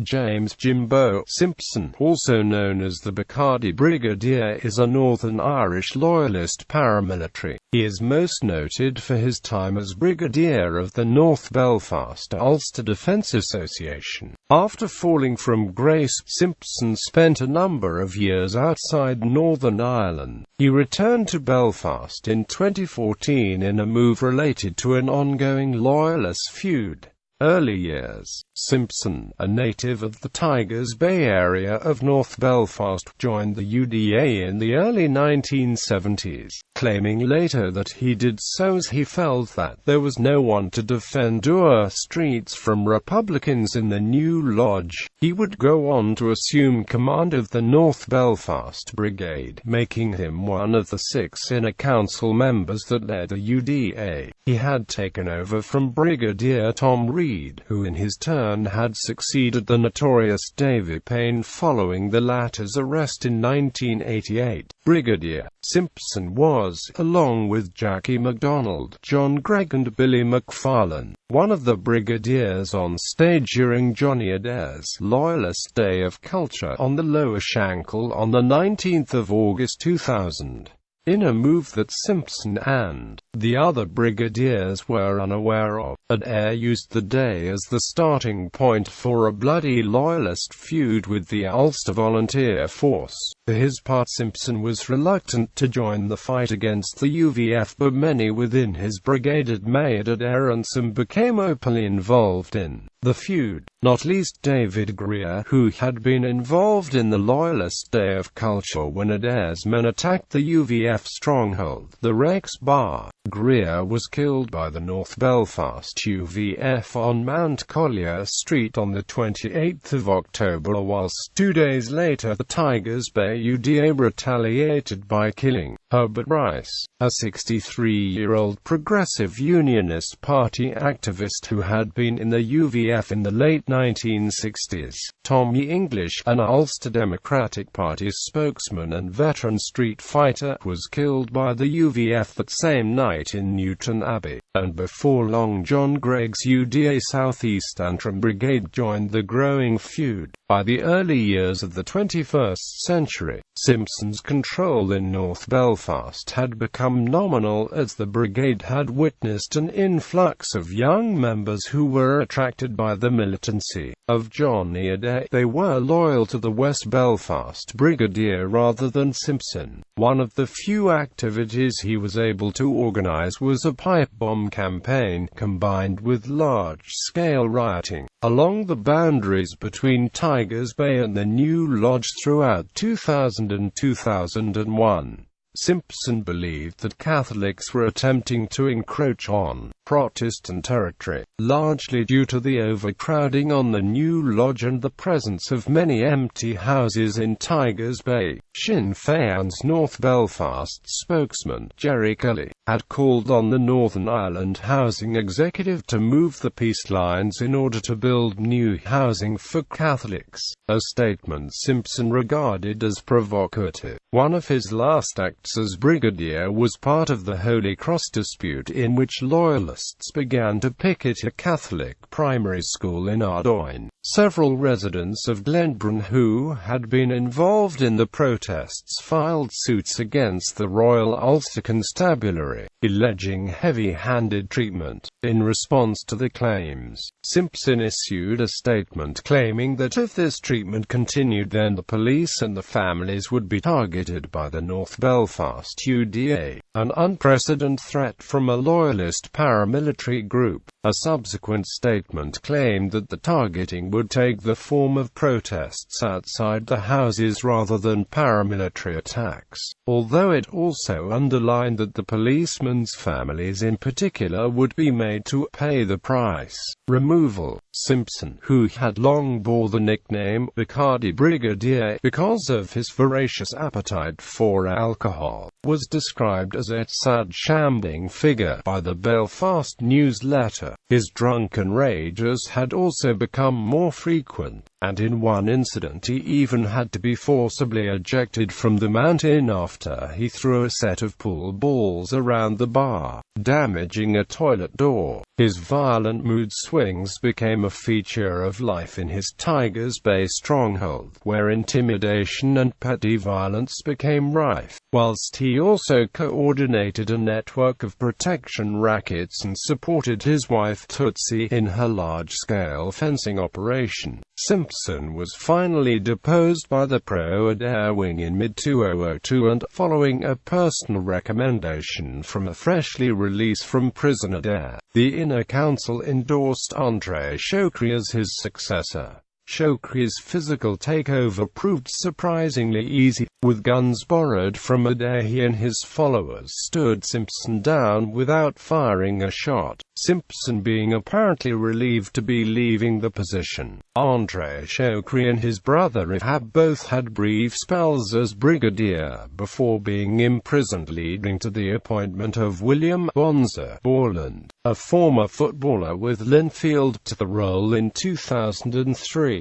James Jimbo Simpson, also known as the Bacardi Brigadier, is a Northern Irish loyalist paramilitary. He is most noted for his time as Brigadier of the North Belfast Ulster Defence Association. After falling from grace, Simpson spent a number of years outside Northern Ireland. He returned to Belfast in 2014 in a move related to an ongoing loyalist feud. Early years. Simpson, a native of the Tigers Bay area of North Belfast, joined the UDA in the early 1970s, claiming later that he did so as he felt that there was no one to defend Dour streets from Republicans in the new lodge. He would go on to assume command of the North Belfast Brigade, making him one of the 6 inner council members that led the UDA. He had taken over from Brigadier Tom Reid, who in his turn had succeeded the notorious David Payne following the latter's arrest in 1988. Brigadier Simpson was, along with Jackie MacDonald, John Gregg and Billy McFarlane, one of the brigadiers on stage during Johnny Adair's Loyalist Day of Culture on the Lower Shankill on the 19th of August 2000. In a move that Simpson and the other brigadiers were unaware of, Adair used the day as the starting point for a bloody loyalist feud with the Ulster Volunteer Force. For his part, Simpson was reluctant to join the fight against the UVF, but many within his brigade admired Adair and some became openly involved in the feud, not least David Greer, who had been involved in the Loyalist Day of Culture when Adair's men attacked the UVF stronghold, the Rex Bar. Greer was killed by the North Belfast UVF on Mount Collier Street on the 28th of October, whilst 2 days later the Tigers Bay UDA retaliated by killing Herbert Rice, a 63-year-old Progressive Unionist Party activist who had been in the UVF in the late 1960s. Tommy English, an Ulster Democratic Party spokesman and veteran street fighter, was killed by the UVF that same night in Newton Abbey, and before long John Gregg's UDA South East Antrim Brigade joined the growing feud. By the early years of the 21st century, Simpson's control in North Belfast had become nominal as the brigade had witnessed an influx of young members who were attracted by the militancy of Johnny Adair. They were loyal to the West Belfast Brigadier rather than Simpson. One of the few activities he was able to organise was a pipe bomb campaign, combined with large-scale rioting along the boundaries between Tigers Bay and the New Lodge throughout 2000 and 2001. Simpson believed that Catholics were attempting to encroach on Protestant territory, largely due to the overcrowding on the New Lodge and the presence of many empty houses in Tigers Bay. Sinn Féin's North Belfast spokesman, Jerry Kelly, had called on the Northern Ireland Housing Executive to move the peace lines in order to build new housing for Catholics, a statement Simpson regarded as provocative. One of his last acts as brigadier was part of the Holy Cross dispute, in which loyalists began to picket a Catholic primary school in Ardoyne. Several residents of Glenbrun who had been involved in the protests filed suits against the Royal Ulster Constabulary, alleging heavy-handed treatment. In response to the claims, Simpson issued a statement claiming that if this treatment continued, then the police and the families would be targeted by the North Belfast UDA, an unprecedented threat from a loyalist paramilitary group. A subsequent statement claimed that the targeting would take the form of protests outside the houses rather than paramilitary attacks, although it also underlined that the policemen's families in particular would be made to pay the price. Removal. Simpson, who had long bore the nickname Bacardi Brigadier because of his voracious appetite for alcohol, was described as a sad shambling figure by the Belfast newsletter. His drunken rages had also become more frequent, and in one incident he even had to be forcibly ejected from the mountain after he threw a set of pool balls around the bar, damaging a toilet door. His violent mood swings became a feature of life in his Tigers Bay stronghold, where intimidation and petty violence became rife, whilst he also coordinated a network of protection rackets and supported his wife Tootsie in her large-scale fencing operation. Simpson was finally deposed by the pro-Adair wing in mid-2002 and, following a personal recommendation from a freshly released from prison Adair, the Inner Council endorsed André Chokri as his successor. Chokri's physical takeover proved surprisingly easy. With guns borrowed from Adair, he and his followers stood Simpson down without firing a shot, Simpson being apparently relieved to be leaving the position. André Chokri and his brother Ihab both had brief spells as brigadier before being imprisoned, leading to the appointment of William Bonza Borland, a former footballer with Linfield, to the role in 2003.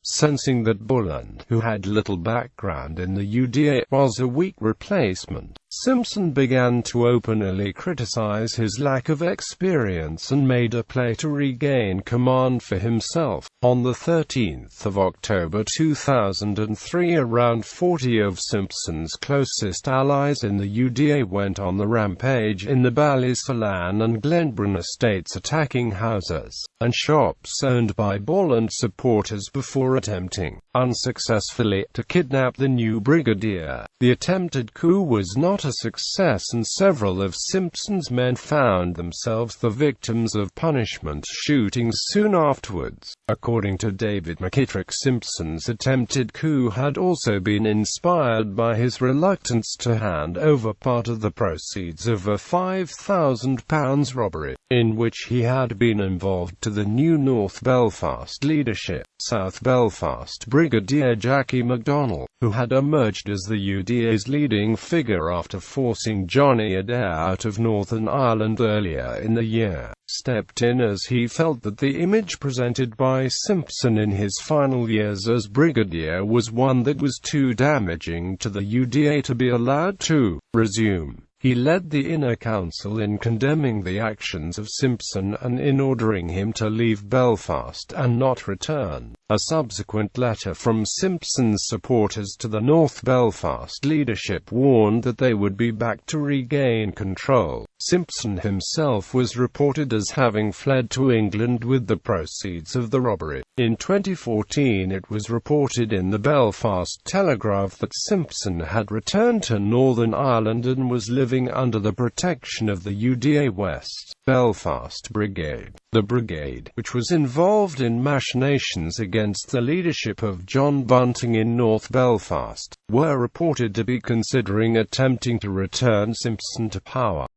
Sensing that Borland, who had little background in the UDA, was a weak replacement, Simpson began to openly criticize his lack of experience and made a play to regain command for himself. On the 13th of October 2003, around 40 of Simpson's closest allies in the UDA went on the rampage in the Ballysalan and Glenbrun estates, attacking houses and shops owned by Borland supporters before attempting, unsuccessfully, to kidnap the new brigadier. The attempted coup was not a success, and several of Simpson's men found themselves the victims of punishment shootings soon afterwards. According to David McKittrick, Simpson's attempted coup had also been inspired by his reluctance to hand over part of the proceeds of a £5,000 robbery, in which he had been involved, to the new North Belfast leadership. South Belfast Brigadier Jackie MacDonald, who had emerged as the UDA's leading figure after forcing Johnny Adair out of Northern Ireland earlier in the year, stepped in as he felt that the image presented by Simpson in his final years as brigadier was one that was too damaging to the UDA to be allowed to resume. He led the Inner Council in condemning the actions of Simpson and in ordering him to leave Belfast and not return. A subsequent letter from Simpson's supporters to the North Belfast leadership warned that they would be back to regain control. Simpson himself was reported as having fled to England with the proceeds of the robbery. In 2014, it was reported in the Belfast Telegraph that Simpson had returned to Northern Ireland and was living under the protection of the UDA West Belfast Brigade. The brigade, which was involved in machinations against the leadership of John Bunting in North Belfast, were reported to be considering attempting to return Simpson to power.